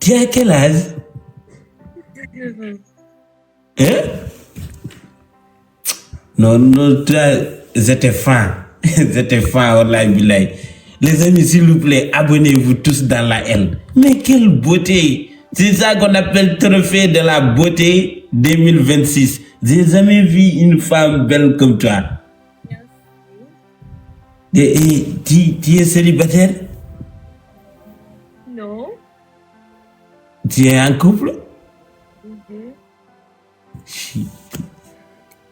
Tu as quel âge? 19 ans. Hein? Non, toi, j'étais fan. J'étais fan, wallahi billahi. Les amis, s'il vous plaît, abonnez-vous tous dans la haine. Mais quelle beauté! C'est ça qu'on appelle trophée de la beauté 2026. J'ai jamais vu une femme belle comme toi. Et tu es célibataire? Non. Tu es en couple?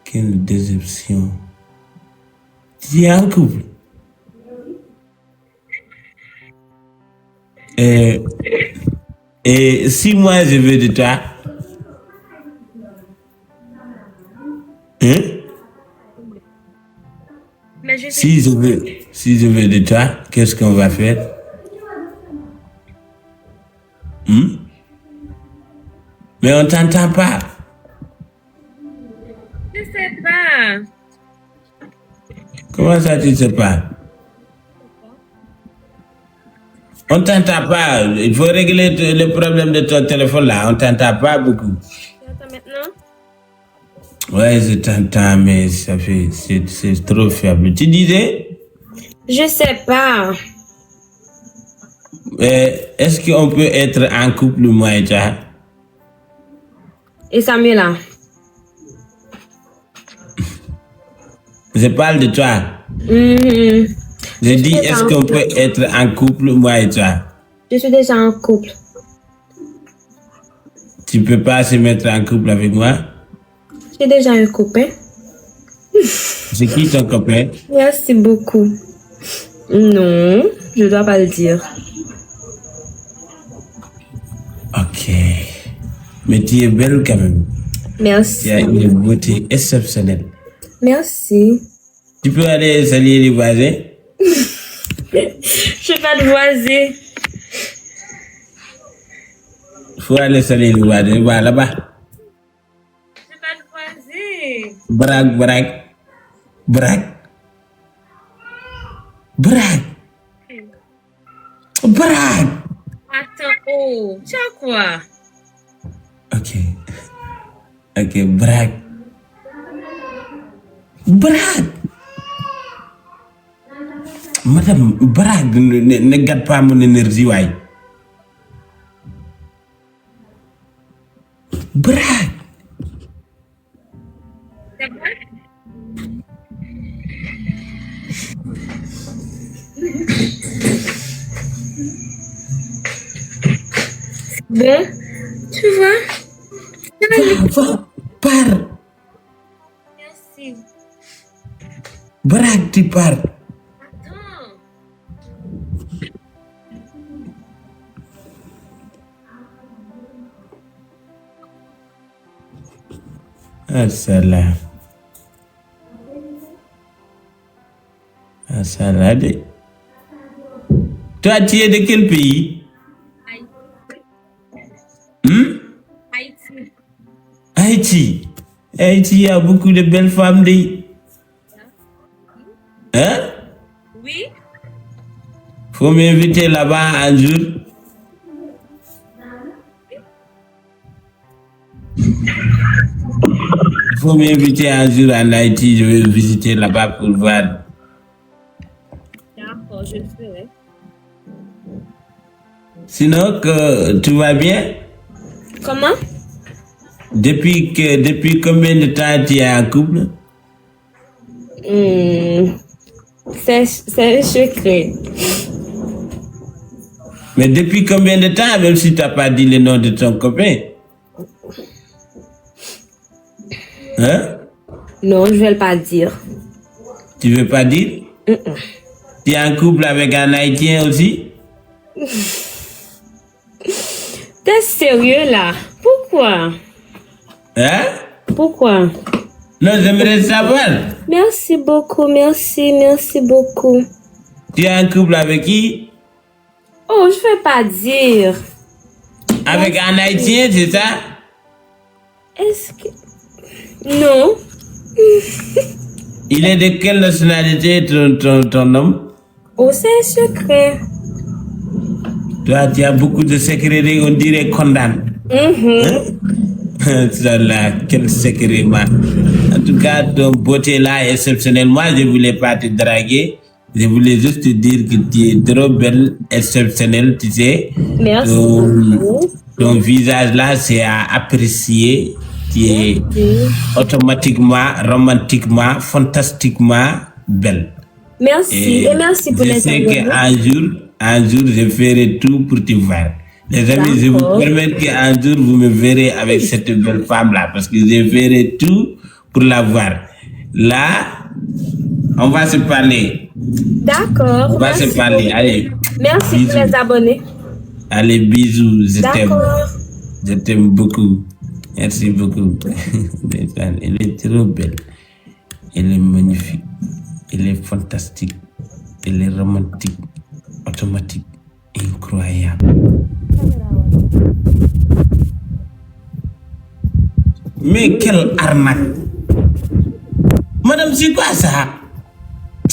Quelle déception. Tu es en couple? Et si moi je veux de toi, hein? Mais je sais Si je veux de toi, qu'est-ce qu'on va faire? Mais on t'entend pas. Je sais pas. Comment ça tu sais pas? On t'entend pas. Il faut régler le problème de ton téléphone là. On t'entend pas beaucoup. Tu entends maintenant? Ouais, je t'entends, mais c'est trop faible. Tu disais? Je sais pas. Est-ce qu'on peut être en couple, moi et toi? Et Samuela? Je parle de toi. Je dis, est-ce qu'on peut être en couple, moi et toi? Je suis déjà en couple. Tu peux pas se mettre en couple avec moi? J'ai déjà un copain. C'est qui ton copain? Merci beaucoup. Non, je dois pas le dire. Ok. Mais tu es belle quand même. Merci. Tu as une beauté exceptionnelle. Merci. Tu peux aller saluer les voisins? Je vais pas te voiser. Faut aller saluer les voisins. Va là-bas. Je vais pas te voiser. Brag, brag. Brag. Brag. Brag. Attends, oh, tu as quoi? Ok, brag. Brag. Madame, brag, ne gâte pas mon énergie, ouais. Brag. C'est bon? Bon, tu vois? Va, pars. Merci. Brag, tu pars. Attends. Ah, ça là. Ah, ça là. Toi, tu es de quel pays? Haïti. Haïti. Haïti, il y a beaucoup de belles femmes. Hein? Oui? Faut m'inviter là-bas un jour. Il faut m'inviter un jour en Haïti. Je vais visiter là-bas pour voir. D'accord, je le ferai. Sinon, que tout va bien? Comment? Depuis combien de temps tu es en couple? C'est un secret. Mais depuis combien de temps, même si tu n'as pas dit le nom de ton copain? Hein? Non, je vais pas dire. Tu veux pas dire? Tu es en couple avec un Haïtien aussi? T'es sérieux là? Pourquoi? Hein? Pourquoi? Non, j'aimerais savoir. Merci beaucoup, merci beaucoup. Tu es en couple avec qui? Oh, je vais pas dire. Avec un Haïtien, c'est ça? Est-ce que... Non. Il est de quelle nationalité ton homme? Oh, c'est un secret. Toi, tu as beaucoup de secrets, on dirait condamné. Là, quel secret, man. En tout cas, ton beauté là est exceptionnelle. Moi, je voulais pas te draguer. Je voulais juste te dire que tu es trop belle, exceptionnelle, tu sais. Merci Ton, beaucoup. ton visage là, c'est à apprécier. Tu es automatiquement, romantiquement, fantastiquement belle. Merci. Et merci pour je les sais abonnés. qu'un jour, je ferai tout pour te voir. Les amis, je vous promets qu'un jour, vous me verrez avec cette belle femme-là, parce que je ferai tout pour la voir. Là, on va se parler. D'accord. On va se parler. Allez. Merci bisous. pour les abonnés. Allez, bisous. Je t'aime. D'accord. Je t'aime beaucoup. Merci beaucoup. Elle est trop belle. Elle est magnifique. Elle est fantastique. Elle est romantique. Automatique. Incroyable. Mais quelle arnaque! Madame, c'est quoi ça?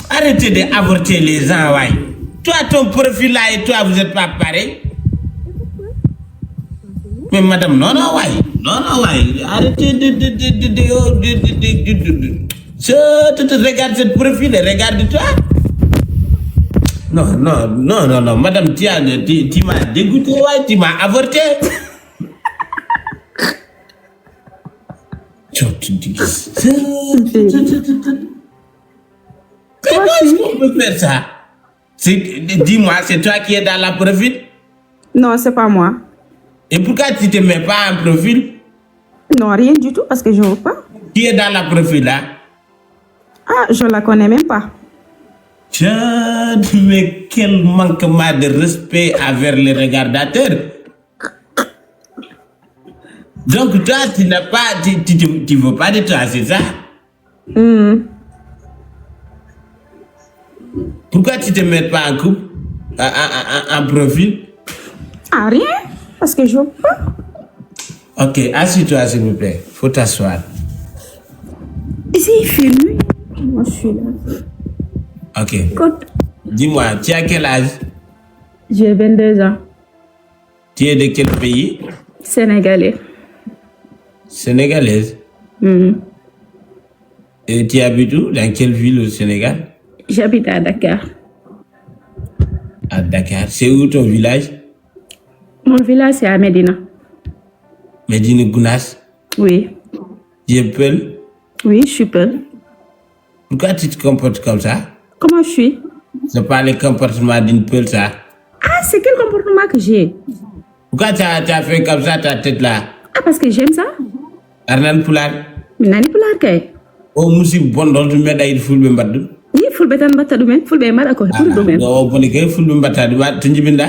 Arrêtez d'avorter les gens, ouais. Toi, ton profil là et toi, vous n'êtes pas pareil. Mais madame, non, ouais. Non, ouais. Arrêtez regarde ce profil et regarde-toi. Non, madame, tu m'as dégoûté, ouais, tu m'as avorté. Comment est-ce qu'on peut faire ça? Dis-moi, c'est toi qui es dans la profil? Non, c'est pas moi. Et pourquoi tu ne te mets pas en profil? Non, rien du tout, parce que je ne veux pas. Qui est dans la profil là? Ah, je la connais même pas. Mais quel manquement de respect envers les regardateurs. Donc toi, tu n'as pas, tu veux pas de toi, c'est ça? Pourquoi tu ne te mets pas en couple, en profil? Ah, rien, parce que je veux pas. Ok, assieds-toi s'il vous plaît. Faut t'asseoir. Ici, il fait nuit. Moi, je suis là. Ok. Écoute, Dis-moi, tu as quel âge? j'ai 22 ans. Tu es de quel pays? Sénégalais. Sénégalaise. Et tu habites où? Dans quelle ville au Sénégal? J'habite à Dakar. À Dakar. C'est où ton village? Mon village, c'est à Médina. Médina Gounass. Oui. Tu es Peul? Oui, je suis Peul. Pourquoi tu te comportes comme ça? Comment je suis? C'est pas le comportement d'une Peul, ça. Ah, c'est quel comportement que j'ai? Pourquoi tu as fait comme ça ta tête là? Ah, parce que j'aime ça. Arnan Poular? Mais nani pular kay? Oh, musib bon dont tu mets d'ailleurs fulbe mbaddu. Oui, fulbe tan batta du men, fulbe mara ko pour du men. Oh, bon, que fulbe mbata du mat tinjibinda.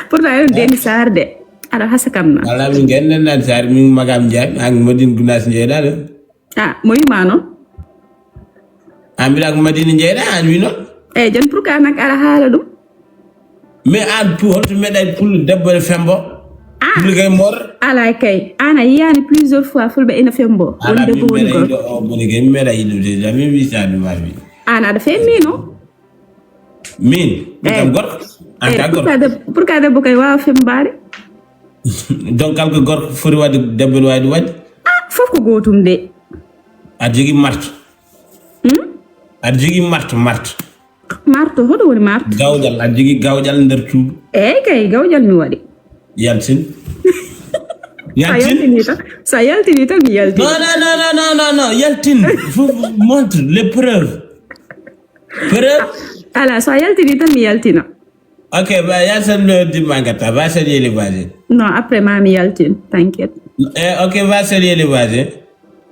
Pourtant, yon deni sar de. Ada hasa kamna. Wala mi ngeen nan sar mi magam Ndiaye ak Madine Gounass Ndiaye dal. Ah, moy mano. Ambi ak Madine Ndiaye da an wi non. Eh, jan pour ka nak ara hala dum. Mais an pour holto meday pour debbo fembo. Pour kay mor. Ala kay. Ana yani plusieurs fois fulbe ina fembo. Ala Wonde mi ko woni ko. meday o boni kay meday do jamais vu ça de ma vie. Ana da fe mino. Min, mi kam gorko. An ta gorko. Pour ka de bokay wa fembare. Donc kalko gorko fori wadde debbo wadi wadde. Ah, fof ko gotum de. A jogi marto. A jogi marto. Marto hodo woni marto. Gawjal a jogi gawjal nder tuubu. Eh kay gawjal mi wadi. Yaltin. Ça yaltini tan mi yaltini. Non, Yaltin. Faut montre les preuves. Preuve? Ala, so yaltini tan mi yaltina. Ok, bah, Yaltin le dimangata. Va saluer les voisins. Non, après ma mi yaltine, t'inquiète. Ok, va saluer les voisins.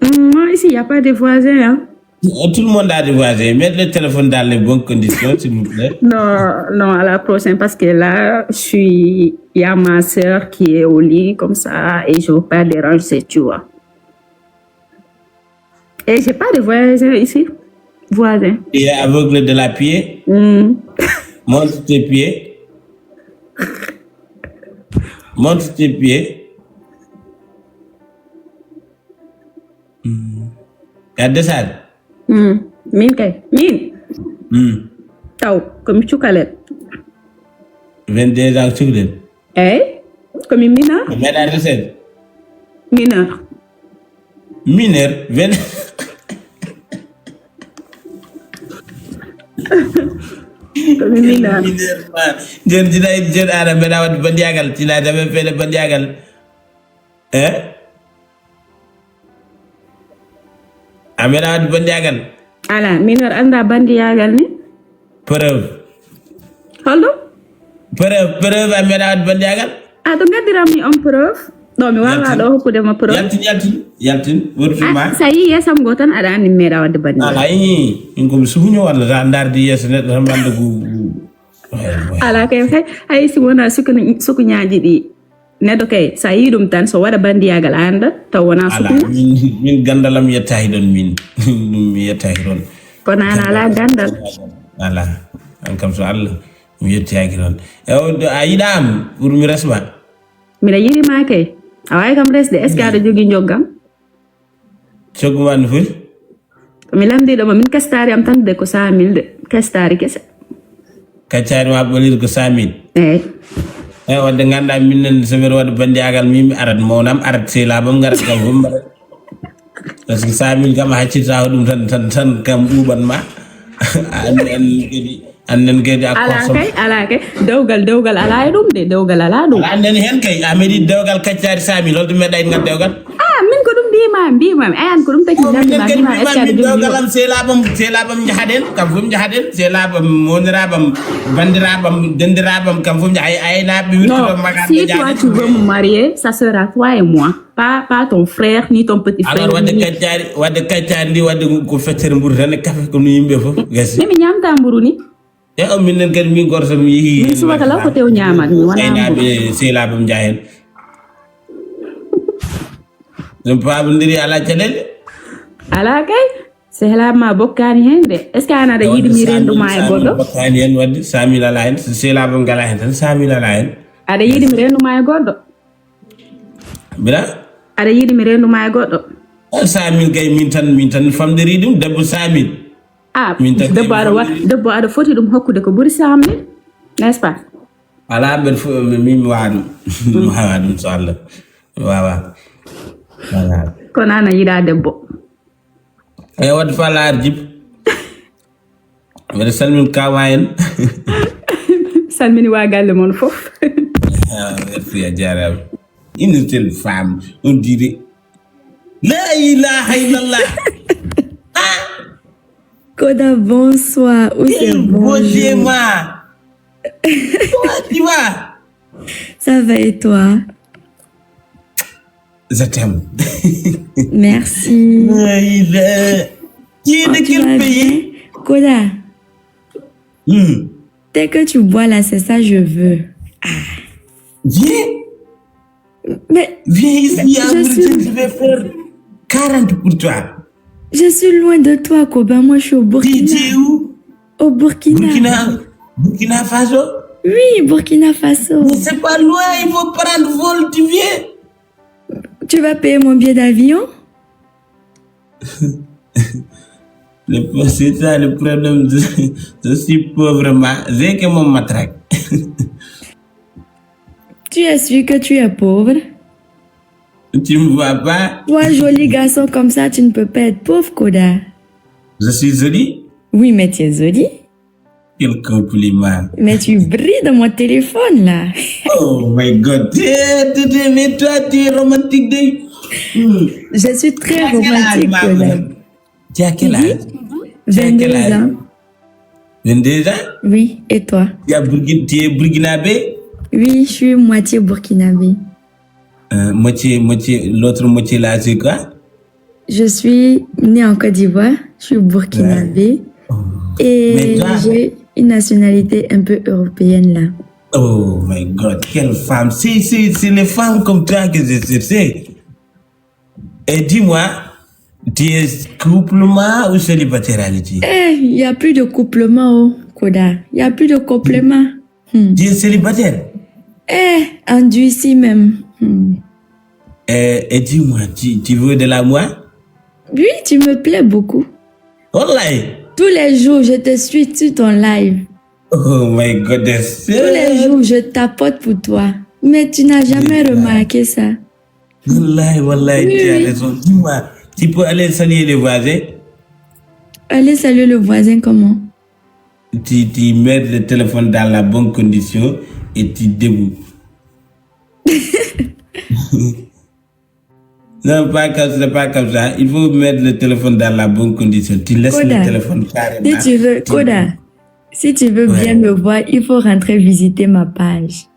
Non, ici, il n'y a pas de voisins. Hein? Tout le monde a des voisins. Mettez le téléphone dans les bonnes conditions, s'il vous plaît. Non, à la prochaine, parce que là, il y a ma soeur qui est au lit, comme ça, et je ne veux pas déranger, tu vois. Et j'ai pas de voisins ici. Voisins. Tu es aveugle de la pied. Montre tes pieds. Montre tes pieds. Ya desal. Min kay. Min. Taw, comme chocolat. 22 ans sugden. Comme mineur. Meɗa recette. Mineur. Mineur 20. Comme mineur. Mineur ma. Jon aɗa mbeɗa wadde bandiyagal. Tina jamais fait le bandiyagal. A mbeɗa wadde bandiyagal. Ala mineur anda bandiyagal ni. Preuve. Holɗo? Preuve a mbeɗa wadde bandiyagal. To gaddiram ni on preuve. ɗo mi wawa ɗo hokkudema preuve. Yaltin wurtuma. Sa yi yesam go tan aɗa andi mi meeɗa wadde bandiyagal. Ala min komi suhuño walla ta dardi yeeso neɗɗo tan manda ko. Ala kay hay si wona sukuñaji ɗi neɗɗo kay sa yi ɗum tan so waɗa bandiyagal anda taw wona sukuña. Min gandalam yettahi ɗon min ɗum mi yettahi ɗon. Kono an ala gandal. Ala an kam so Allah mi yettaki ɗon. A yiɗa am pour mi resma. Mbiɗa yiɗima kay a wawi kam resde est ce que aɗa jogui joggam. Cogguma no foti. Mi lamdiɗoma min kastari am tan de ko 100 000 de kastari kese. Kaccari ma ɓoliri ko 100 000. Eyyi wadde ganduɗa minen so mbiɗa waɗa bandiyagal mi arat mawnam arat sehlabam garat kam fof mbaɗa par ce que 100 000 kam a haccirta ko ɗum tan kam ɓuuɓanma annen kadi ala kay dewgal ala e ɗum de dewgal ala ɗum annen hen kay a meeɗi dewgal kaccari 100 000 holto meeɗa en gat dewgal min ko ɗum mbimami ayan ko ɗum taki dewgalam sehlabam jahaɗen kam fof jahaɗen sehlabam monirabam bandiraɓam dendirabam kam fof jaha aynaɓe wirtuɗo magaɓe. Si toi tu veux me marier ça sera toi et moi pas ton frère ni ton petit frère. Alors wadde kaccari ndi wadde ko feccere mburu tan e kafe ko no yimɓe fof gasi mi ñamta mburu ni minen kadi min gorto mi yeehi min subaka law ko tew ñamat mi wona aynaɓe sehlabam jahen ɗum pamodiri ala caɗele ala kay sehlabama bokkani hen de est ce que an aɗa yiiɗi mi renduma e goɗɗo bokkani hen wadde 100 000 ala hen sehlabam ngala hen tan 100 000 ala hen aɗa yiiɗi mi renduma e goɗɗo bila aɗa yiiɗi mi renduma e goɗɗo 100 000 kay min tan famdiri ɗum debbo 100 000 debbo aɗa foti ɗum hokkude ko ɓuuri 100 000 n'est ce pas ala mbeɗa fof min mi wawa ɗum mi wawa ɗum so Allah mi wawa kono an a yiɗa debbo wadde fa laar jib mbeɗa salmin kawa en salmini wa galle moon fof merci a jarama une telle femme on dirait la ilaha illallah. Koda, bonsoir. Ou c'est bonjour. Comment tu vas? Ça va et toi? Je t'aime. Merci. Tu es de quel pays? Koda. Dès que tu bois là, c'est ça je veux. Viens. Mais viens ici, je vais faire 40 pour toi. Je suis loin de toi, Koba. Moi, je suis au Burkina. Tu es où? Au Burkina. Burkina Faso? Oui, Burkina Faso. Mais c'est pas loin, il faut prendre vol, tu viens. Tu vas payer mon billet d'avion? C'est ça le problème. Je suis pauvre, j'ai que mon matraque. Tu es sûr que tu es pauvre? Tu me vois pas? Toi, joli garçon comme ça, tu ne peux pas être pauvre, Koda. Je suis joli? Oui, mais tu es joli. Quel compliment. Mais tu brilles dans mon téléphone, là. Oh my God. Mais toi, tu es romantique. Je suis très romantique, Koda. Tu as quel âge? 22 ans. 22 ans? Oui, et toi? Tu es burkinabé? Oui, je suis moitié burkinabé. L'autre moitié là, c'est quoi? Je suis née en Côte d'Ivoire, je suis burkinabé et j'ai une nationalité un peu européenne là. Oh my God, quelle femme! C'est les femmes comme toi que je sais. Et dis-moi, tu es couplement ou célibataire? Il n'y a plus de couplement, oh, Koda. Il n'y a plus de complément. Tu es célibataire? Endurci même. Et dis-moi, tu veux de l'amour? Oui, tu me plais beaucoup. Wallahi. Tous les jours, je te suis sur ton live. Oh my goodness. Tous les jours, je tapote pour toi. Mais tu n'as jamais remarqué ça. Wallahi, wallahi, Oui, tu as oui. raison. Dis-moi, tu peux aller saluer les voisins? Allez saluer le voisin comment? Tu mets le téléphone dans la bonne condition et tu débouches. Non, pas comme ça. Il faut mettre le téléphone dans la bonne condition. Tu laisses Koda, le téléphone carrément. si tu veux, Koda, si tu veux bien me voir, il faut rentrer visiter ma page.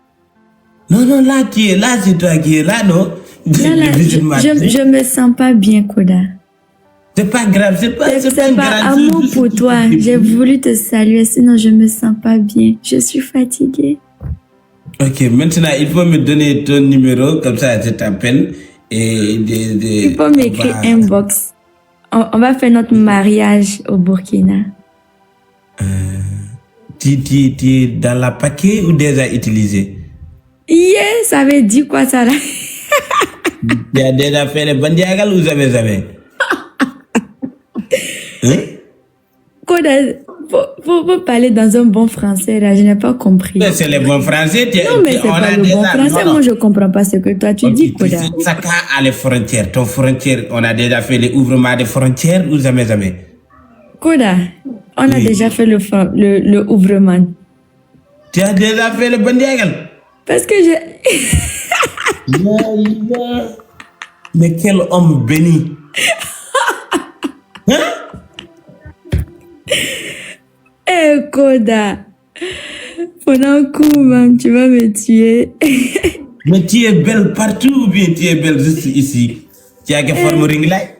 Non, là, tu es là, c'est toi qui es là, non? Là, là, je me sens pas bien, Koda. C'est pas grave, c'est pas C'est une pas garantie. amour pour toi. J'ai voulu te saluer, sinon je me sens pas bien. Je suis fatiguée. Ok, maintenant, il faut me donner ton numéro, comme ça, je t'appelle. Il faut m'écrire inbox. On va faire notre mariage au Burkina. Tu es dans la paquet ou déjà utilisé? Yeah, ça veut dire quoi ça là? Tu as déjà fait les bandiagal ou jamais? Hein? Koda, faut parler dans un bon français là, je n'ai pas compris. Mais c'est le bon français. Non, mais c'est pas le bon français. Moi, je comprends pas ce que toi tu dis, Koda. Chacun a les frontières. Ton frontière, on a déjà fait les ouvrements des frontières ou jamais? Koda, on a déjà fait le ouvrement. Tu as déjà fait le bandiagal? Parce que Mais quel homme béni! Hein? Eh, Koda, pendant un coup, même, tu vas me tuer. Mais tu es belle partout ou bien tu es belle juste ici? Tu as que forme ring light?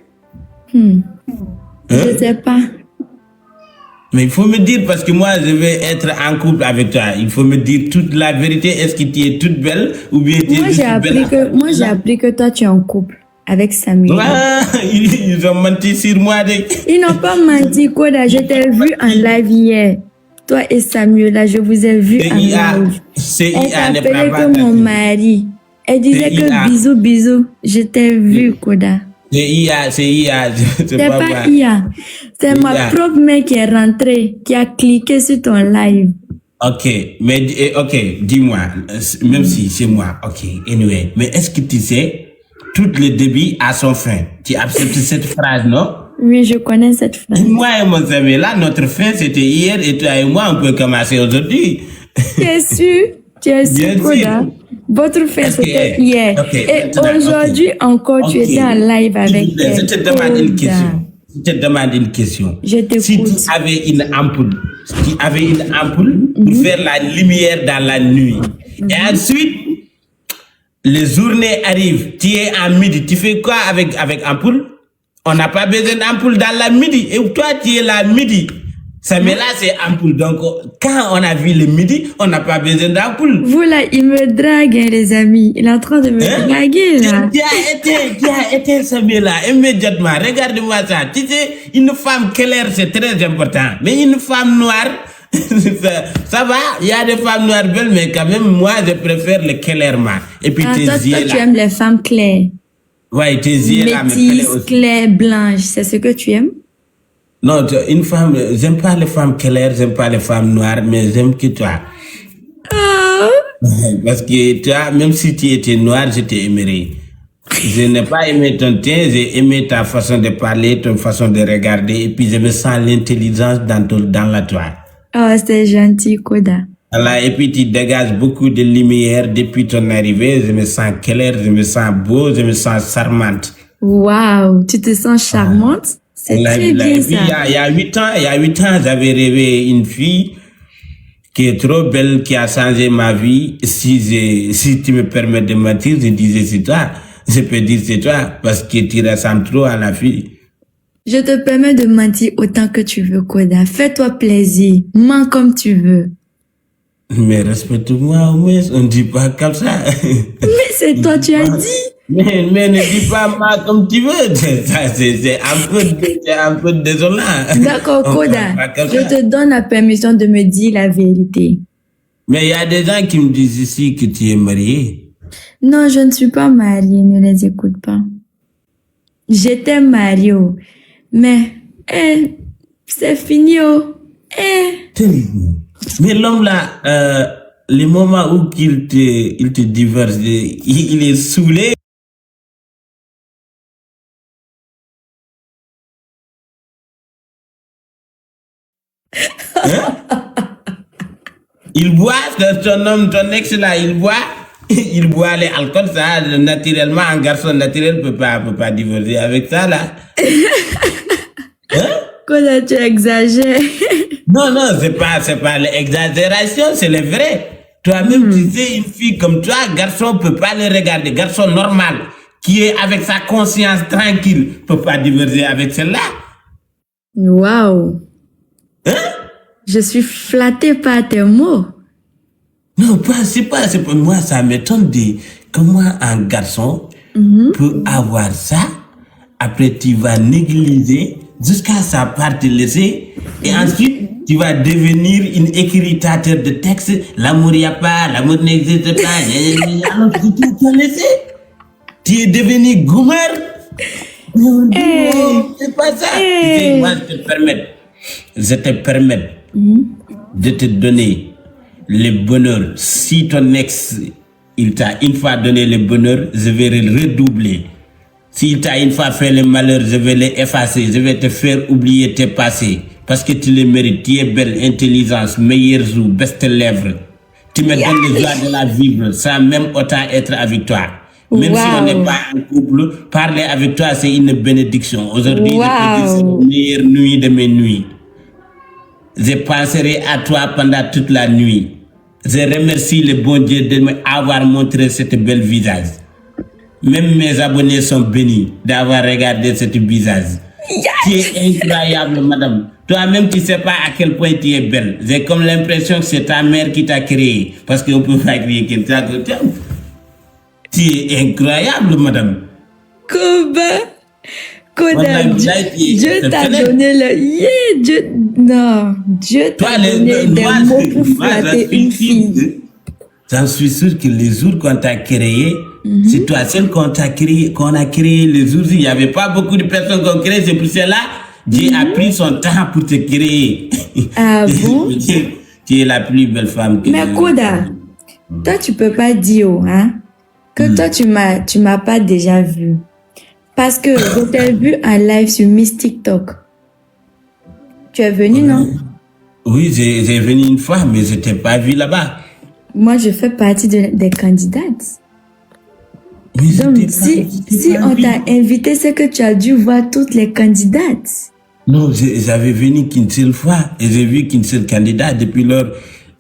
Je sais pas. Mais il faut me dire, parce que moi, je vais être en couple avec toi. Il faut me dire toute la vérité. Est-ce que tu es toute belle ou bien tu es Moi, juste belle? Moi, j'ai appris que toi, tu es en couple avec Samuel. Ah, ils ont menti sur moi. Ils n'ont pas menti, Koda. Je t'ai vu en live hier. Toi et Samuel, là, je vous ai vu en live. Elle t'appelait que mon mari. Elle disait que bisous. Je t'ai vu, Koda. C'est IA. C'est pas IA. C'est ma propre mère qui est rentrée, qui a cliqué sur ton live. Ok, mais dis-moi, même si c'est moi, ok, anyway, mais est-ce que tu sais, tout le début a son fin? Tu acceptes cette phrase, non? Oui, je connais cette phrase. Moi et mon ami, là, notre fin, c'était hier, et toi et moi, on peut commencer aujourd'hui. Tu es sûr, Koda? Votre fin, c'était hier. Et aujourd'hui encore, tu étais en live avec elle. Je te demande une question. Je t'écoute. Si tu avais une ampoule, pour faire la lumière dans la nuit, et ensuite, les journées arrivent, tu es en midi, tu fais quoi avec ampoule? On n'a pas besoin d'ampoule dans la midi. Et toi, tu es là midi. Ça, mais là, c'est ampoule. Donc, quand on a vu le midi, on n'a pas besoin d'ampoule. Vous, là, il me drague, hein, les amis. Il est en train de me draguer, là. Tu as été Samuel, là, immédiatement. Regarde-moi ça. Tu sais, une femme claire, c'est très important. Mais une femme noire, ça va. Il y a des femmes noires belles, mais quand même, moi, je préfère le clairement. Et puis, tes yeux, là. Toi, tu aimes les femmes claires. Ouais, tes yeux, là, me plaisent métisses, aussi. claires, blanches. C'est ce que tu aimes? Non, une femme, j'aime pas les femmes claires, j'aime pas les femmes noires, mais j'aime que toi. Parce que toi, même si tu étais noir, je t'aimerais. Je n'ai pas aimé ton teint, j'ai aimé ta façon de parler, ton façon de regarder, et puis je me sens l'intelligence dans la toi. Oh, c'est gentil, Koda. Voilà, et puis tu dégages beaucoup de lumière depuis ton arrivée, je me sens clair, je me sens beau, je me sens charmante. Waouh, tu te sens charmante? C'est très bien ça. Il y a 8 ans, j'avais rêvé une fille qui est trop belle, qui a changé ma vie. Si tu me permets de mentir, je disais c'est toi. Je peux dire c'est toi, parce que tu ressembles trop à la fille. Je te permets de mentir autant que tu veux, Koda. Fais-toi plaisir. Mens comme tu veux. Mais respecte-moi au moins, on ne dit pas comme ça. Mais c'est toi, tu as dit. Mais ne dis pas moi comme tu veux. C'est un peu désolant. D'accord, Koda. Je te donne la permission de me dire la vérité. Mais il y a des gens qui me disent ici que tu es mariée. Non, je ne suis pas mariée. Ne les écoute pas. J'étais mariée. Mais, c'est fini. Mais l'homme là, les moments où il te divorce, il est saoulé. Hein? Il boit, ton ex là, il boit. Il boit les alcools, ça, naturellement, un garçon naturel peut pas divorcer avec ça, là. Hein? Koda, tu exagères. Non, c'est pas l'exagération, c'est le vrai. Toi-même, tu sais, une fille comme toi, garçon peut pas le regarder. Garçon normal, qui est avec sa conscience tranquille, peut pas divorcer avec celle-là. Waouh. Hein? Je suis flattée par tes mots. Non, c'est pas moi, ça m'étonne de comment un garçon peut avoir ça, après tu vas négliger jusqu'à sa part te laisser, et ensuite tu vas devenir une écritateur de texte, l'amour y a pas, l'amour n'existe pas, alors que tu t'es laissé, tu es devenu goumeur. Non, c'est pas ça. Tu sais, moi je te permets de te donner le bonheur. Si ton ex, il t'a une fois donné le bonheur, je vais le redoubler. S'il t'a une fois fait le malheur, je vais l'effacer. Je vais te faire oublier tes passés. Parce que tu le mérites. Tu es belle, intelligence, meilleure joue, beste lèvres. Tu me donnes le joie de la vivre sans même autant être avec toi. Même si on n'est pas en couple, parler avec toi, c'est une bénédiction. Aujourd'hui, je peux dire c'est la meilleure nuit de mes nuits. Je penserai à toi pendant toute la nuit. Je remercie le bon Dieu de m'avoir montré cette belle visage. Même mes abonnés sont bénis d'avoir regardé ce visage. Tu es incroyable, madame. Toi-même, tu ne sais pas à quel point tu es belle. J'ai comme l'impression que c'est ta mère qui t'a créé. Parce qu'on peut pas créer quelqu'un que tu aimes. Tu es incroyable, madame. Koda, Dieu t'a donné le... Dieu t'a donné des mots pour flatter une fille. J'en suis sûr que les jours qu'on t'a créé, c'est toi seul qu'on a créé les jours. Il n'y avait pas beaucoup de personnes qu'on crée, c'est pour cela Dieu a pris son temps pour te créer. Ah bon? Tu es la plus belle femme que Mais Koda, toi tu peux pas dire hein, que toi tu m'as pas déjà vu. Parce que je t'ai vu en live sur Miss TikTok. Tu es venu, non? Oui, j'ai venu une fois, mais je t'ai pas vu là-bas. Moi, je fais partie des candidates. Mais donc, si on t'a invité, c'est que tu as dû voir toutes les candidates. Non, j'avais venu qu'une seule fois et j'ai vu qu'une seule candidate. Depuis lors,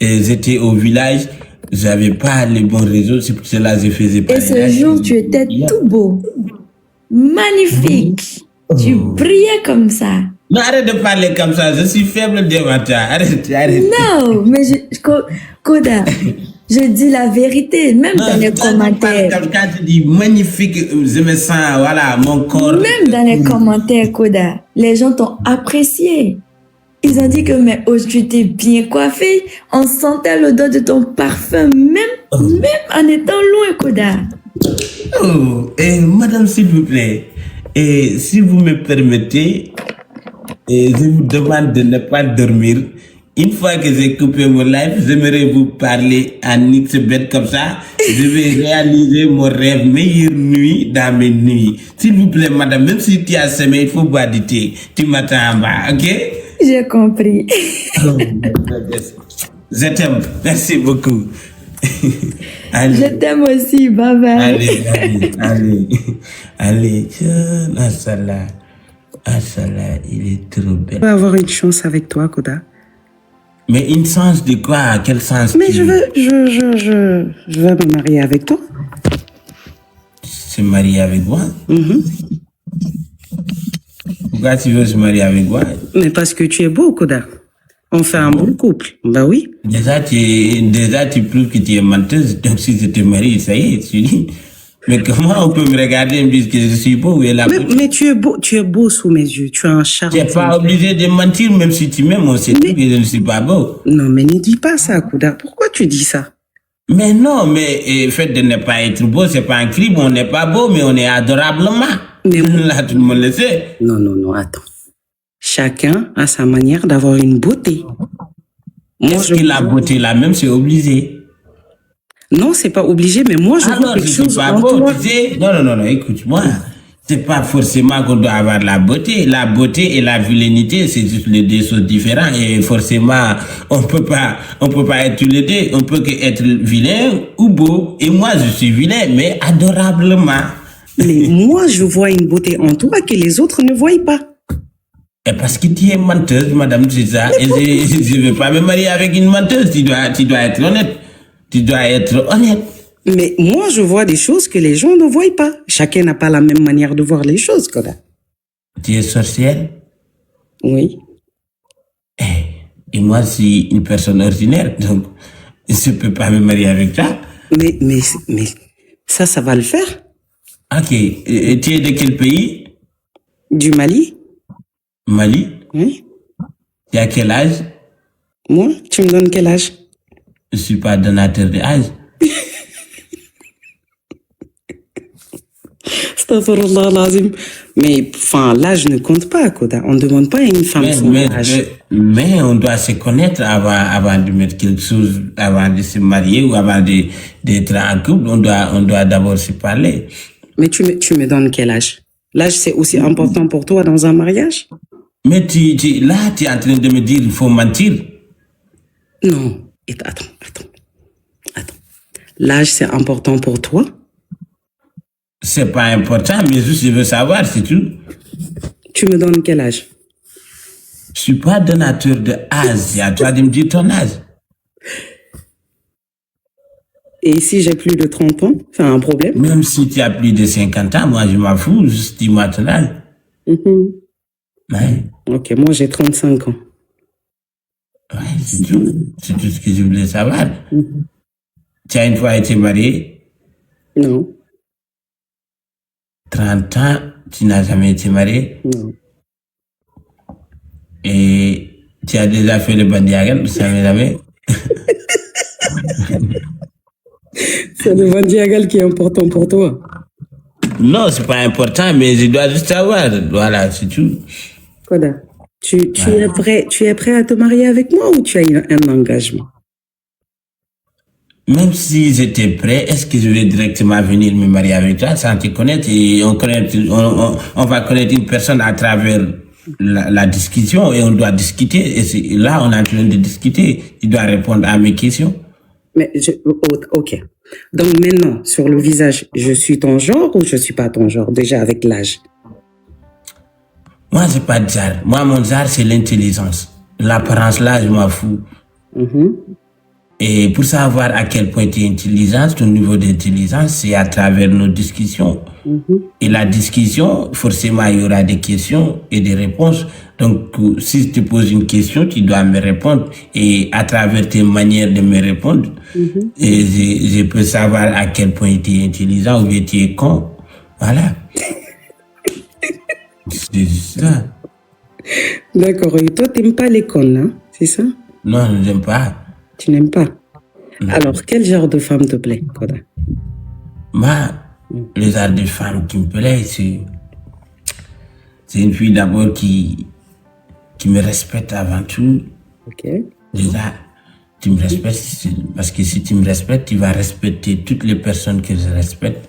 j'étais au village, j'avais pas les bons réseaux, c'est pour cela que je faisais pas. Et ce jour, tu étais tout beau. Magnifique. Tu brillais comme ça. Non, arrête de parler comme ça. Je suis faible devant toi. Arrête. Non, mais Koda, je dis la vérité, même dans les commentaires. Quand tu dis magnifique, je me sens, voilà, mon corps. Même dans les commentaires, Koda, les gens t'ont apprécié. Ils ont dit que, mais tu étais bien coiffée. On sentait l'odeur de ton parfum, même en étant loin, Koda. Oh, madame, s'il vous plaît, si vous me permettez, je vous demande de ne pas dormir. Une fois que j'ai coupé mon live, j'aimerais vous parler en XBet comme ça. Je vais réaliser mon rêve, meilleure nuit dans mes nuits. S'il vous plaît, madame, même si tu as semé, il faut boire du thé. Tu m'attends en bas, ok? J'ai compris. Je t'aime. Merci beaucoup. Allez. Je t'aime aussi. Bye bye. Allez. Asala, il est trop belle. Je veux avoir une chance avec toi, Koda. Mais une chance de quoi? Quel sens? Mais je veux me marier avec toi. Se marier avec moi? Pourquoi tu veux se marier avec moi? Mais parce que tu es beau, Koda. On fait un bon couple. Bah oui. Déjà, tu prouves que tu es menteuse. Donc, si je te marie, ça y est, tu dis. Mais comment on peut me regarder et me dire que je suis beau? Mais tu es beau sous mes yeux. Tu as un charme. Tu n'es pas obligé de mentir, même si tu m'aimes, on sait tout que je ne suis pas beau. Non, mais ne dis pas ça, Koda. Pourquoi tu dis ça? Mais non, mais le fait de ne pas être beau, c'est pas un crime. On n'est pas beau, mais on est adorablement. Mais là, tout le monde le sait. Non, attends. Chacun a sa manière d'avoir une beauté. Est-ce que la beauté là même, c'est obligé? Non, c'est pas obligé, mais moi, je vois quelque chose en toi. Non, écoute-moi. C'est pas forcément qu'on doit avoir la beauté. La beauté et la vilainité, c'est juste les deux choses différentes. Et forcément, on peut pas être tous les deux. On peut que être vilain ou beau. Et moi, je suis vilain, mais adorablement. Mais moi, je vois une beauté en toi que les autres ne voient pas. Et parce que tu es menteuse, madame, c'est ça. Et je ne veux pas me marier avec une menteuse. Tu dois être honnête. Tu dois être honnête. Mais moi, je vois des choses que les gens ne voient pas. Chacun n'a pas la même manière de voir les choses, Koda. Tu es sorcière? Oui. Et moi, je suis une personne ordinaire, donc je ne peux pas me marier avec toi. Mais ça va le faire. Ok. Et tu es de quel pays? Du Mali. Mali? Oui. Tu as quel âge? Moi, tu me donnes quel âge? Je ne suis pas donateur d'âge. Mais enfin, l'âge ne compte pas, Koda. On ne demande pas à une femme son âge. Mais on doit se connaître avant de mettre quelque chose, avant de se marier ou avant d'être en couple. On doit d'abord se parler. Mais tu me donnes quel âge? L'âge, c'est aussi important pour toi dans un mariage? Mais là, tu es en train de me dire qu'il faut mentir. Non. Attends. L'âge, c'est important pour toi? C'est pas important, mais juste je veux savoir, c'est tout. Tu me donnes quel âge? Je suis pas donateur d'âge. C'est à toi de me dire ton âge. Et si j'ai plus de 30 ans, c'est un problème? Même si tu as plus de 50 ans, moi je m'en fous, juste dis-moi ton âge. Ouais. Ok, moi j'ai 35 ans. Ouais, c'est tout. C'est tout ce que je voulais savoir. Tu as une fois été marié? Non. 30 ans, tu n'as jamais été marié? Non. Et tu as déjà fait le bandiagal, tu savais jamais? C'est le bandiagal qui est important pour toi? Non, c'est pas important, mais je dois juste savoir. Voilà, c'est tout. Koda, tu es prêt à te marier avec moi ou tu as un engagement? Même si j'étais prêt, est-ce que je vais directement venir me marier avec toi sans te connaître? Et on va connaître une personne à travers la discussion et on doit discuter. Et là, on est en train de discuter. Tu dois répondre à mes questions. Mais ok. Donc maintenant, sur le visage, je suis ton genre ou je suis pas ton genre, déjà avec l'âge? Moi, c'est pas de genre. Moi, mon genre, c'est l'intelligence. L'apparence, là, je m'en fous. Et pour savoir à quel point tu es intelligent, ton niveau d'intelligence, c'est à travers nos discussions. Et la discussion, forcément, il y aura des questions et des réponses. Donc, si je te pose une question, tu dois me répondre. Et à travers tes manières de me répondre, et je peux savoir à quel point tu es intelligent ou bien tu es con. Voilà. C'est ça. D'accord. Et toi, t'aimes pas les connes, hein? C'est ça? Non, je n'aime pas. Tu n'aimes pas? Non. Alors, quel genre de femme te plaît, Koda? Moi, le genre de femme qui me plaît, c'est une fille d'abord qui me respecte avant tout. Ok. Déjà, tu me respectes parce que si tu me respectes, tu vas respecter toutes les personnes que je respecte.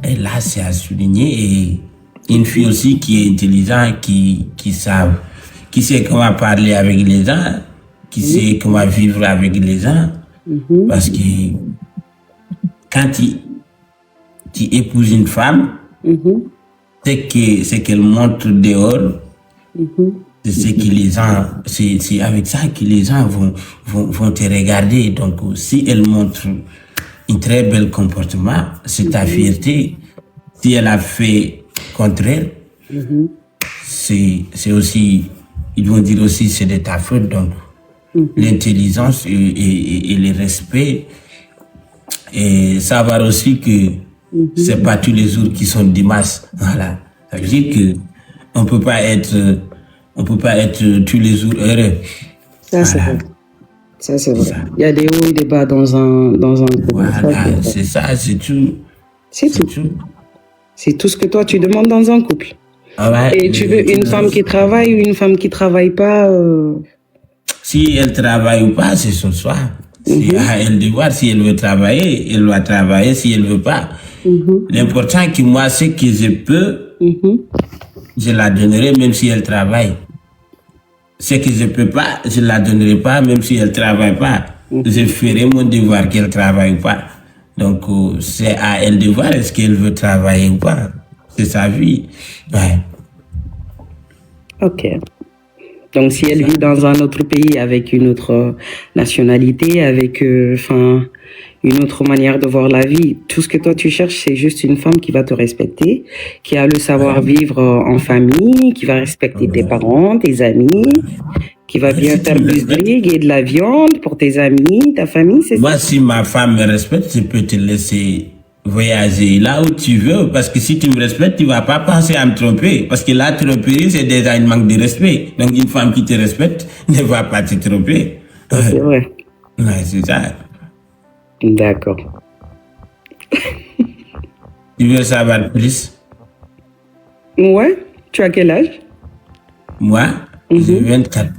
Et là, c'est à souligner. Et une fille aussi qui est intelligente, qui sait comment parler avec les gens, qui sait comment vivre avec les gens. Parce que quand tu épouses une femme, c'est qu'elle montre dehors. C'est ce que les gens, c'est avec ça que les gens vont te regarder. Donc, si elle montre un très bel comportement, c'est ta fierté. Si elle a fait contraire, c'est aussi, ils vont dire aussi c'est de ta faute. Donc, l'intelligence et le respect, et savoir aussi que c'est pas tous les jours qui sont dimanche. Voilà. Ça veut dire que on peut pas être tous les jours heureux. Ça, c'est vrai. Ça, c'est vrai. Il y a des hauts et des bas dans un couple. Voilà, c'est ça, c'est tout. C'est tout. C'est tout ce que toi, tu demandes dans un couple. Ouais, et tu veux une femme qui travaille ou une femme qui travaille pas Si elle travaille ou pas, c'est son choix. C'est à elle de voir si elle veut travailler, elle va travailler, si elle veut pas. L'important est que moi, ce que je peux, je la donnerai même si elle travaille. Ce que je peux pas, je la donnerai pas même si elle travaille pas. Je ferai mon devoir qu'elle travaille ou pas. Donc, c'est à elle de voir est-ce qu'elle veut travailler ou pas. C'est sa vie. Ouais. Ok. Donc, si elle vit dans un autre pays avec une autre nationalité, avec une autre manière de voir la vie, tout ce que toi tu cherches, c'est juste une femme qui va te respecter, qui a le savoir-vivre en famille, qui va respecter tes parents, tes amis, qui va bien faire du brigue et de la viande pour tes amis, ta famille, c'est ça? Moi, si ma femme me respecte, je peux te laisser voyager là où tu veux, parce que si tu me respectes, tu vas pas penser à me tromper, parce que la tromperie, c'est déjà un manque de respect. Donc, une femme qui te respecte ne va pas te tromper. C'est vrai. Ouais, c'est ça. D'accord. Tu veux savoir plus? Ouais. Tu as quel âge? Moi, j'ai 24.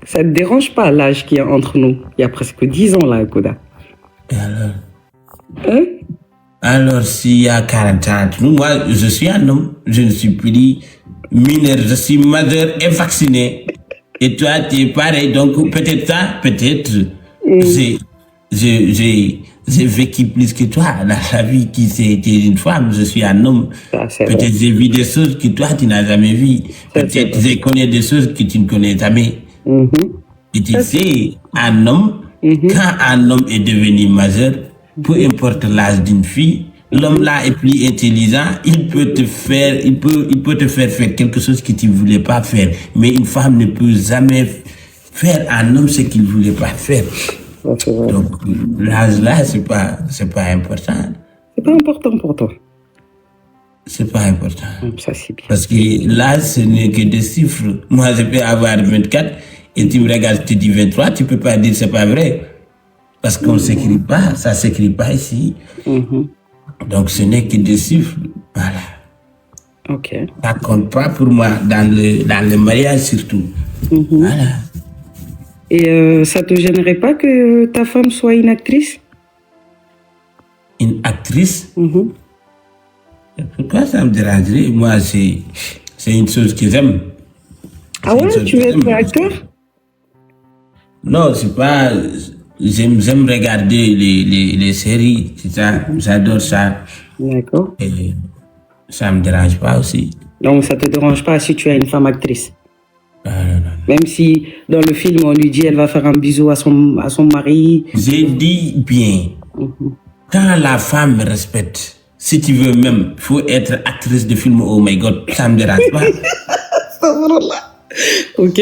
Ça te dérange pas l'âge qu'il y a entre nous? Il y a presque 10 ans là, Koda. Et alors? Hein? Alors, s'il y a 40 ans entre nous, moi, je suis un homme. Je ne suis plus mineur, je suis majeur et vacciné. Et toi, tu es pareil. Donc, peut-être ça, peut-être, j'ai vécu plus que toi. La vie qui c'est une femme, je suis un homme. Peut-être j'ai vu des choses que toi, tu n'as jamais vues. Peut-être je connais des choses que tu ne connais jamais. Et tu sais, un homme, quand un homme est devenu majeur, peu importe l'âge d'une fille, l'homme là est plus intelligent, il peut te faire faire quelque chose que tu ne voulais pas faire. Mais une femme ne peut jamais faire à un homme ce qu'il ne voulait pas faire. Donc, l'âge là, c'est pas important. C'est pas important pour toi. C'est pas important. Ça, c'est bien. Parce que l'âge, ce n'est que des chiffres. Moi, je peux avoir 24 et tu me regardes, tu dis 23, tu peux pas dire c'est pas vrai. Parce qu'on s'écrit pas, ça s'écrit pas ici. Donc, ce n'est que des chiffres. Voilà. Ok. Ça compte pas pour moi dans le mariage surtout. Voilà. Et ça te gênerait pas que ta femme soit une actrice? Une actrice? Pourquoi ça me dérangerait? Moi, c'est une chose que j'aime. Ah ouais, tu veux être acteur? Non, c'est pas... J'aime regarder les séries, c'est ça. J'adore ça. D'accord. Et ça me dérange pas aussi. Donc, ça te dérange pas si tu as une femme actrice? Non. Même si dans le film, on lui dit elle va faire un bisou à son mari. J'ai dit bien, quand la femme me respecte, si tu veux même, il faut être actrice de film, oh my god, ça me dérange pas. Ok.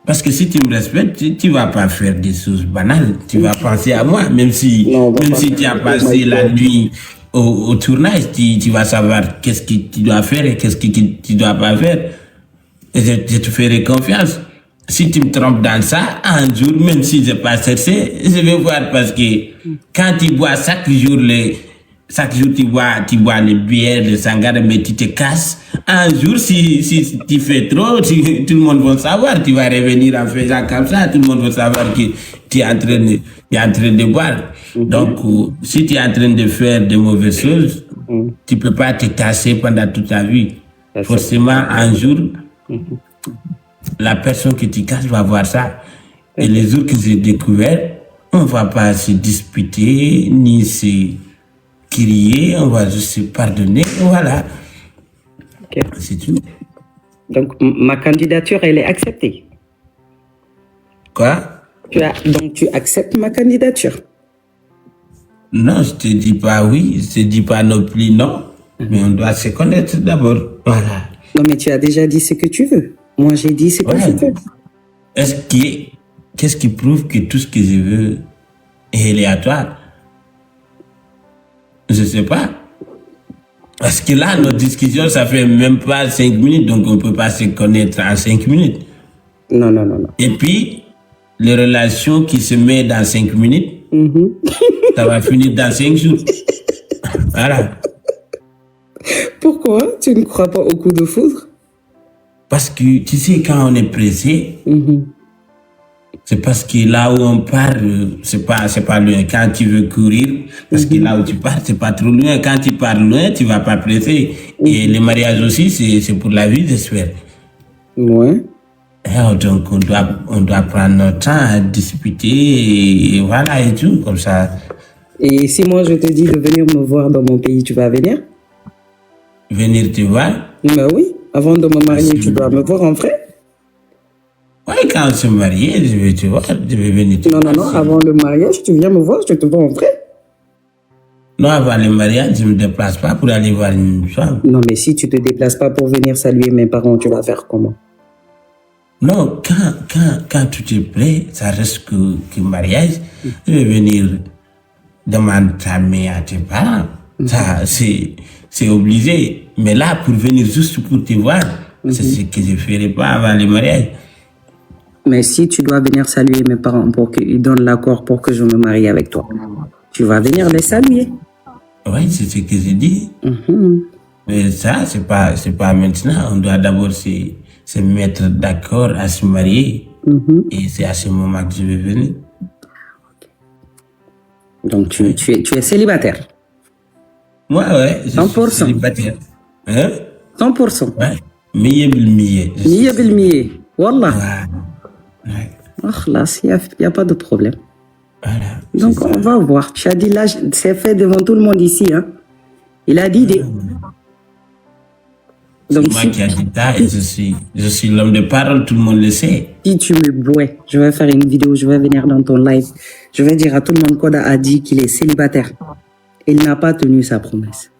Parce que si tu me respectes, tu vas pas faire des choses banales. Tu vas penser à moi, même si tu as passé la nuit au tournage, tu vas savoir qu'est-ce que tu dois faire et qu'est-ce que tu dois pas faire. Et je te ferai confiance. Si tu me trompes dans ça, un jour, même si je n'ai pas cherché, je vais voir parce que quand tu bois chaque jour tu bois les bières, les sangara, mais tu te casses. Un jour, si tu fais trop, tout le monde va savoir. Tu vas revenir en faisant comme ça, tout le monde va savoir que tu es en train de boire. Donc, si tu es en train de faire de mauvaises choses, tu peux pas te casser pendant toute ta vie. Forcément, un jour, la personne que tu casses va voir ça. Et les jours que j'ai découvert, on va pas se disputer, ni se crier, on va juste se pardonner, voilà. Okay. C'est tout. Donc, ma candidature, elle est acceptée. Quoi? Donc, tu acceptes ma candidature? Non, je te dis pas oui, je te dis pas non plus non, mais on doit se connaître d'abord, voilà. Non, mais tu as déjà dit ce que tu veux. Moi, j'ai dit ce que je veux. Qu'est-ce qui prouve que tout ce que je veux est aléatoire? Je sais pas. Parce que là, notre discussion, ça fait même pas 5 minutes, donc on peut pas se connaître en 5 minutes. Non. Et puis, les relations qui se mettent dans 5 minutes, ça va finir dans 5 jours. Voilà. Pourquoi tu ne crois pas au coup de foudre? Parce que, tu sais, quand on est pressé, c'est parce que là où on part, c'est pas loin. Quand tu veux courir, parce que là où tu pars, c'est pas trop loin. Quand tu pars loin, tu vas pas presser. Et le mariage aussi, c'est pour la vie, j'espère. Ouais. Donc, on doit prendre notre temps à discuter, et voilà, et tout, comme ça. Et si moi, je te dis de venir me voir dans mon pays, tu vas venir? Venir te voir? Ben oui. Avant de me marier, tu dois me voir en vrai? Oui, quand on se marie, je vais te voir, je vais venir te voir. Non, avant le mariage, tu viens me voir, je te vois en vrai? Non, avant le mariage, je ne me déplace pas pour aller voir une femme. Non, mais si tu te déplaces pas pour venir saluer mes parents, tu vas faire comment? Non, quand tout est prêt, ça reste que mariage. Je vais venir demander ta main à tes parents. Ça, c'est obligé. Mais là, pour venir juste pour te voir, c'est ce que je ne ferai pas avant le mariage. Mais si tu dois venir saluer mes parents pour qu'ils donnent l'accord pour que je me marie avec toi, tu vas venir les saluer. Oui, c'est ce que je dis. Mais ça, c'est pas maintenant. On doit d'abord se mettre d'accord à se marier. Et c'est à ce moment que je vais venir. Donc, tu es célibataire? Moi, ouais. 100%. Célibataire. Hein? 100%. Ouais. Miye bil miye. Miye bil miye. Wallah. Ouais. Akhlas, il n'y a pas de problème. Voilà. Donc, on va voir. Tu as dit là, c'est fait devant tout le monde ici. Hein? Il a dit des... Donc, c'est moi qui a dit ça et je suis l'homme de parole, tout le monde le sait. Si tu me bois, je vais faire une vidéo, je vais venir dans ton live. Je vais dire à tout le monde qu'Oda a dit qu'il est célibataire. Il n'a pas tenu sa promesse.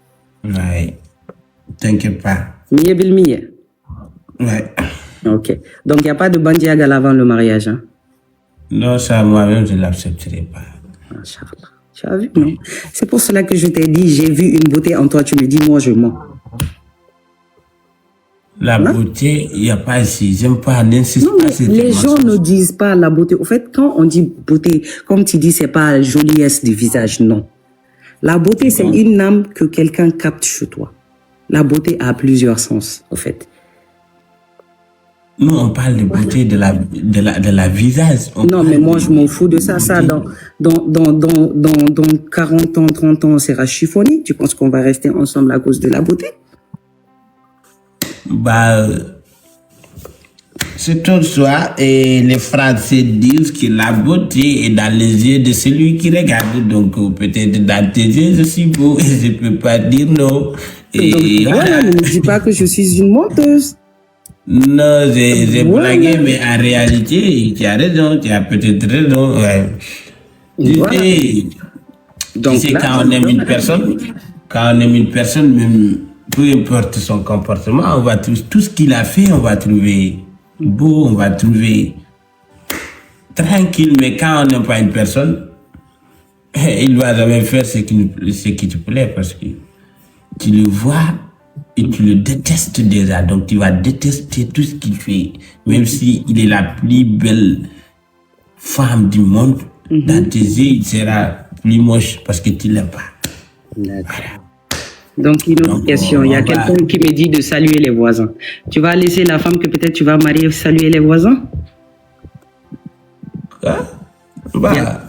Ouais. T'inquiète pas. Miye bil miye. Ouais. Ok. Donc, il n'y a pas de bandiagal avant le mariage. Hein? Non, ça, moi-même, je ne l'accepterai pas. Inch'Allah. Tu as vu, non? C'est pour cela que je t'ai dit, j'ai vu une beauté en toi. Tu me dis, moi, je mens. La beauté, il n'y a pas ici. J'aime pas, n'insiste Non, pas. mais les gens ne disent pas la beauté. Au fait, quand on dit beauté, comme tu dis, c'est pas la joliesse du visage, non. La beauté, c'est une âme que quelqu'un capte chez toi. La beauté a plusieurs sens, au fait. Nous, on parle de beauté de la visage. Non, mais moi, je m'en fous de ça. Ça, dans 40 ans, 30 ans, on sera chiffonné. Tu penses qu'on va rester ensemble à cause de la beauté? Bah, c'est tout ça. Et les Français disent que la beauté est dans les yeux de celui qui regarde. Donc, peut-être dans tes yeux, je suis beau et je ne peux pas dire non. Et donc, voilà, ne me dis pas que je suis une menteuse. Non, j'ai blagué, mais en réalité, tu as raison, tu as peut-être raison. Ouais. Voilà. Donc, tu sais, quand on aime une personne, même peu importe son comportement, on va tout ce qu'il a fait, on va trouver beau, on va trouver tranquille. Mais quand on n'aime pas une personne, il ne va jamais faire ce qui te plaît parce que tu le vois et tu le détestes déjà. Donc tu vas détester tout ce qu'il fait. Même s'il est la plus belle femme du monde, dans tes yeux, il sera plus moche parce que tu ne l'aimes pas. D'accord. Donc, une autre question. Il y a quelqu'un qui me dit de saluer les voisins. Tu vas laisser la femme que peut-être tu vas marier saluer les voisins? Quoi? Bah,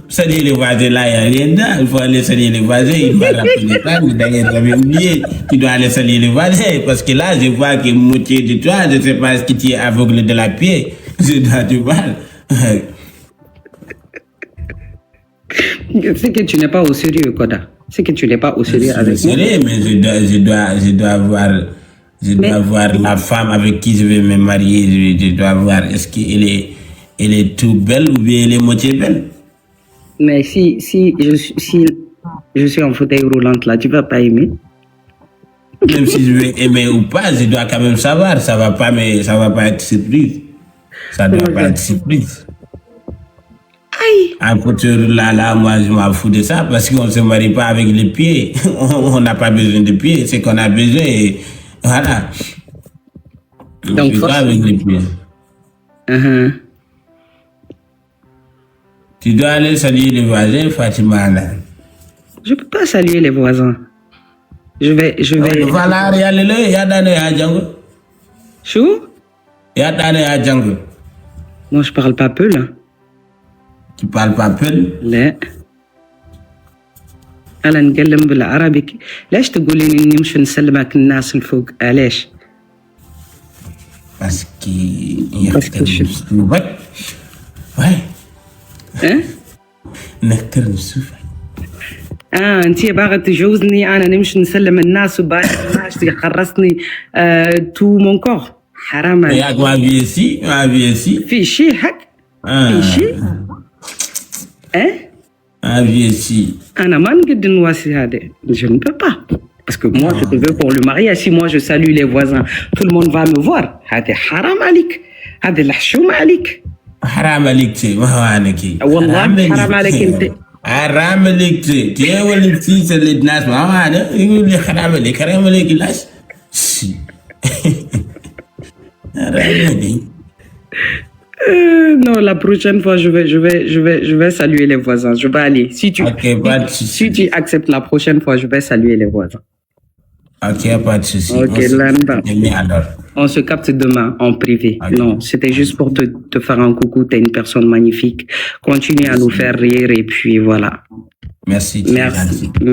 saluer les voisins, là, il n'y a rien dedans. Il faut aller saluer les voisins. Il va rappeler ça, mais d'ailleurs, j'avais oublié. Tu dois aller saluer les voisins. Parce que là, je vois que moitié de toi, je ne sais pas ce que tu es aveugle de la pied. Je dois te voir. C'est que tu n'es pas au sérieux, Koda. C'est que tu n'es pas au sérieux avec moi. Mais je dois voir la femme avec qui je vais me marier. Je dois voir est-ce qu'elle est tout belle ou bien elle est moitié belle. Mais si je suis en fauteuil roulante là, tu vas pas aimer? Même si je vais aimer ou pas, je dois quand même savoir. Ça va pas être surprise. Ça doit pas être surprise. Aïe. Un fauteuil là, moi je m'en fous de ça parce qu'on ne se marie pas avec les pieds. On n'a pas besoin de pieds, c'est qu'on a besoin. Et voilà. Donc, pas avec les pieds. Tu dois aller saluer les voisins, Fatima. Je peux pas saluer les voisins. Je vais. Voilà, regardez-le, il y a dans les Adjango. Chou? Moi, je parle pas peu, là. Tu parles pas peu? لا. أنا نتكلم بالعربي. ليش تقولين إني مش نسلمك الناس الفوق؟ علاش؟ Parce que je suis ouais. Hein? نختار نشوفك. أنتي باغا تجوزني أنا نمشي نسلم الناس وبعد ما خرصني تو مون كور. حرام عليك. ياك ما في سي. في شي حق؟ في شي؟ ما في سي. أنا ما نقدر نواسي هذا. Je ne peux pas. Parce que moi, je te veux pour le mariage. Si moi, je salue les voisins, tout le monde va me voir. هذا حرام عليك. هذا الحشوم عليك. حرام عليك تي ما هو عنك. والله حرام عليك أنت. حرام عليك تي ولا تيجي للناس ما هو هذا يقول لي حرام عليك لاش. Non, la prochaine fois, je vais saluer les voisins. Je vais aller. Si tu acceptes la prochaine fois, je vais saluer les voisins. Ok, pas de souci. Ok, on se capte demain en privé. Okay. Non, c'était juste pour te faire un coucou. T'es une personne magnifique. Continue à nous faire rire et puis voilà. Merci.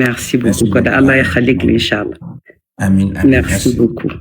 Merci beaucoup. Allah yakhalik, Inch'Allah. Amin. Merci beaucoup.